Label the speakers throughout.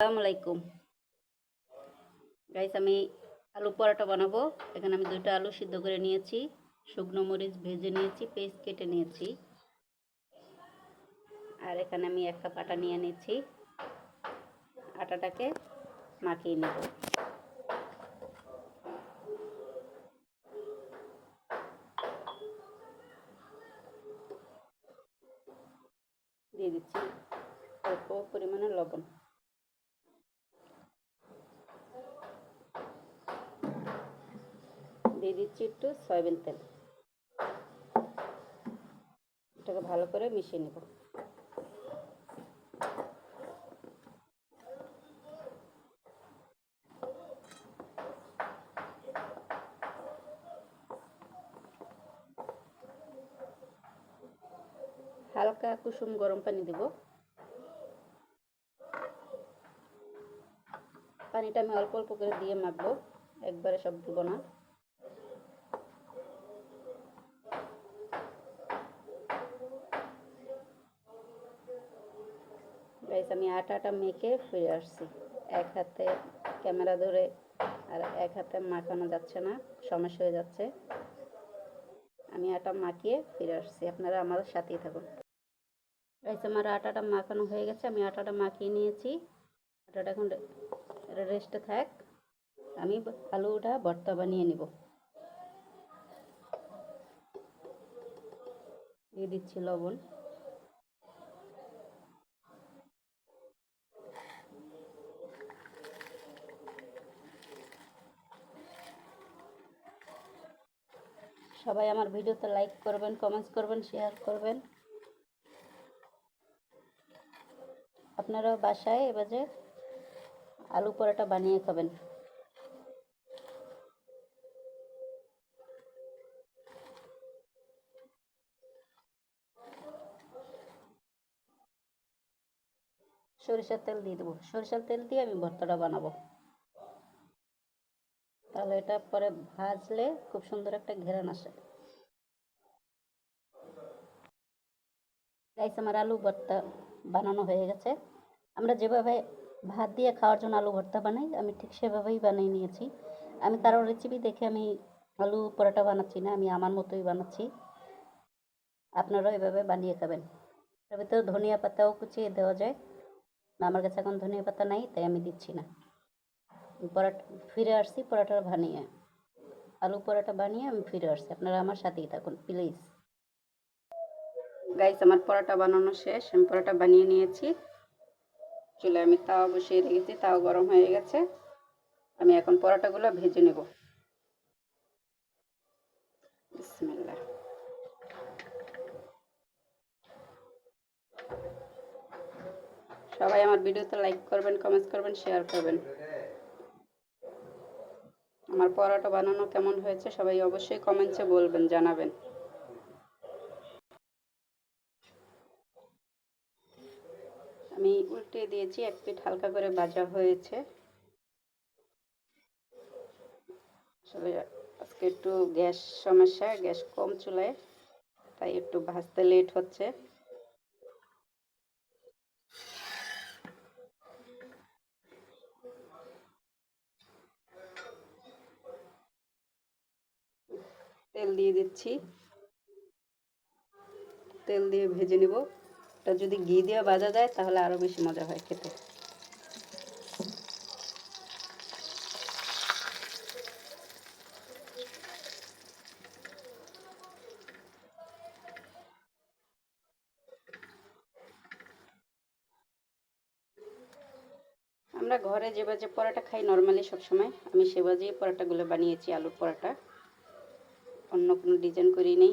Speaker 1: আসসালামু আলাইকুম গাইস, আমি আলু পরোটা বানাবো। এখানে আমি 2টা আলু সিদ্ধ করে নিয়েছি, শুকনো মরিচ ভেজে নিয়েছি, পেস্ট কেটে নিয়েছি। আর এখানে আমি 1 কাপ আটা নিয়ে নিচ্ছি। আটাটাকে মাখিয়ে নেব। দিয়ে দিচ্ছি অল্প পরিমাণে লবণ। দিয়ে দিচ্ছি একটু সয়াবিন তেল। এটাকে ভালো করে মিশিয়ে নেব। হালকা কুসুম গরম পানি দেব। পানিটা আমি অল্প অল্প করে দিয়ে মাখবো, একবারে সব দেব না। গাইস, আমি আটাটা মেখে ফিরে আসছি। এক হাতে ক্যামেরা ধরে আর এক হাতে মাখানো যাচ্ছে না, সমস্যা হয়ে যাচ্ছে। আমি আটা মাখিয়ে ফিরে আসছি, আপনারা আমার সাথেই থাকুন। গাইস, আমার আটাটা মাখানো হয়ে গেছে। আমি আটাটা মাখিয়ে নিয়েছি। আটাটা এখন রেস্টে থাক। আমি আলুটা ভর্তা বানিয়ে নিব। দিয়ে দিচ্ছি লবণ। সবাই আমার ভিডিওতে লাইক করবেন, কমেন্টস করবেন, শেয়ার করবেন। আপনারাও বাসায় এবারে আলু পরোটা বানিয়ে খাবেন। সরিষার তেল দিয়ে দেবো। সরিষার তেল দিয়ে আমি ভর্তাটা বানাবো। তাহলে এটা পরে ভাজলে খুব সুন্দর একটা ঘেরান আসে। গাইস, আমার আলু ভর্তা বানানো হয়ে গেছে। আমরা যেভাবে ভাত দিয়ে খাওয়ার জন্য আলু ভর্তা বানাই, আমি ঠিক সেভাবেই বানিয়ে নিয়েছি। আমি কারোর রেসিপি দেখে আমি আলু পরোটা বানাচ্ছি না, আমি আমার মতোই বানাচ্ছি। আপনারাও এভাবে বানিয়ে খাবেন। এর ভিতরে ধনিয়া পাতাও কুচিয়ে দেওয়া যায়। আমার কাছে এখন ধনিয়া পাতা নাই, তাই আমি দিচ্ছি না। পরোটা ফিরে আসছি, পরোটা বানিয়ে আলু পরোটা বানিয়ে আমি ফিরে আসছি। আপনারা আমার সাথেই থাকুন প্লিজ। গাইস, আমার পরোটা বানানো শেষ। আমি পরোটা বানিয়ে নিয়েছি। চুলায় আমি তাওয়া বসিয়ে রেখেছি, তাওয়া গরম হয়ে গেছে। আমি এখন পরোটাগুলো ভেজে নেব। বিসমিল্লাহ। সবাই আমার ভিডিওতে লাইক করবেন, কমেন্টস করবেন, শেয়ার করবেন। আমার পরোটা বানানো কেমন হয়েছে সবাই অবশ্যই কমেন্টসে বলবেন, জানাবেন। আমি উল্টে দিয়েছি, এক পিঠ হালকা করে ভাজা হয়েছে। আসলে আজকে একটু গ্যাস সমস্যা, গ্যাস কম চুলায়, তাই একটু ভাজতে লেট হচ্ছে। তেল দিয়ে দিচ্ছি। তেল দিয়ে ভেজে নেব। এটা যদি ঘি দিয়ে ভাজা যায় তাহলে আরও বেশি মজা হয় খেতে। আমরা ঘরে যে পরোটা খাই নর্মালি সবসময়, আমি সেভাবেই পরোটাগুলো বানিয়েছি, আলুর পরোটা। অন্য কোনো ডিজাইন করি নেই।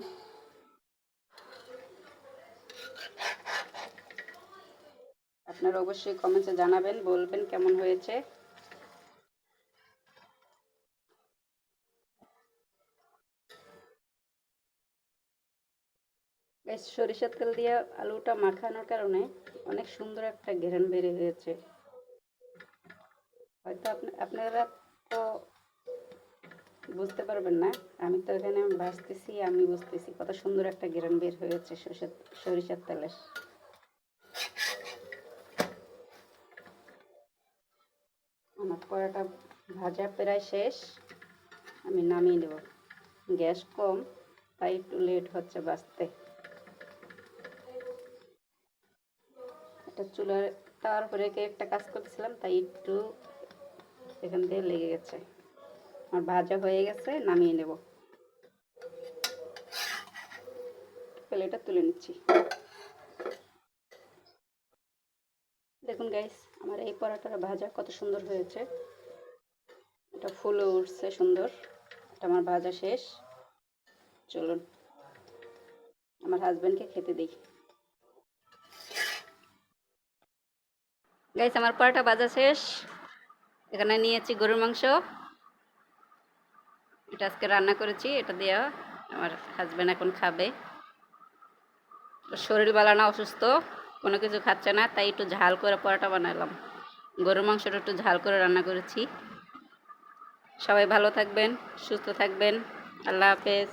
Speaker 1: আপনারা অবশ্যই কমেন্টে জানাবেন, বলবেন কেমন হয়েছে। বেশ, সরিষার তেল দিয়ে আলুটা মাখানোর কারণে অনেক সুন্দর একটা ঘেরান বের হয়েছে। হয়তো আপনারা তো বুঝতে পারবেন না, আমি তো এখানে ভাজতেছি, আমি বুঝতেছি কত সুন্দর একটা ঘেরান বের হয়েছে সরিষার তেলের। আমার পরোটা ভাজা প্রায় শেষ, আমি নামিয়ে দেব। গ্যাস কম, তাই একটু লেট হচ্ছে বাজতে। এটা চুলার তার উপরে রেখে একটা কাজ করতেছিলাম, তাই একটু এখান দিয়ে লেগে গেছে। আমার ভাজা হয়ে গেছে, নামিয়ে নেব। প্লেটটা তুলে নিচ্ছি। দেখুন গাইস, আমার এই পরোটাটা ভাজা কত সুন্দর হয়েছে। এটা ফুলে উঠছে সুন্দর। এটা আমার ভাজা শেষ। চলুন আমার হাজব্যান্ডকে খেতে দিই। গাইস, আমার পরোটা ভাজা শেষ। এখানে নিয়েছি গরুর মাংস, এটা আজকে রান্না করেছি। এটা দিয়ে আমার হাজব্যান্ড এখন খাবে। শরীর ভালো না, অসুস্থ, কোনো কিছু খাচ্ছে না, তাই একটু ঝাল করে পরোটা বানালাম। গরুর মাংসটা একটু ঝাল করে রান্না করেছি। সবাই ভালো থাকবেন, সুস্থ থাকবেন। আল্লাহ হাফেজ।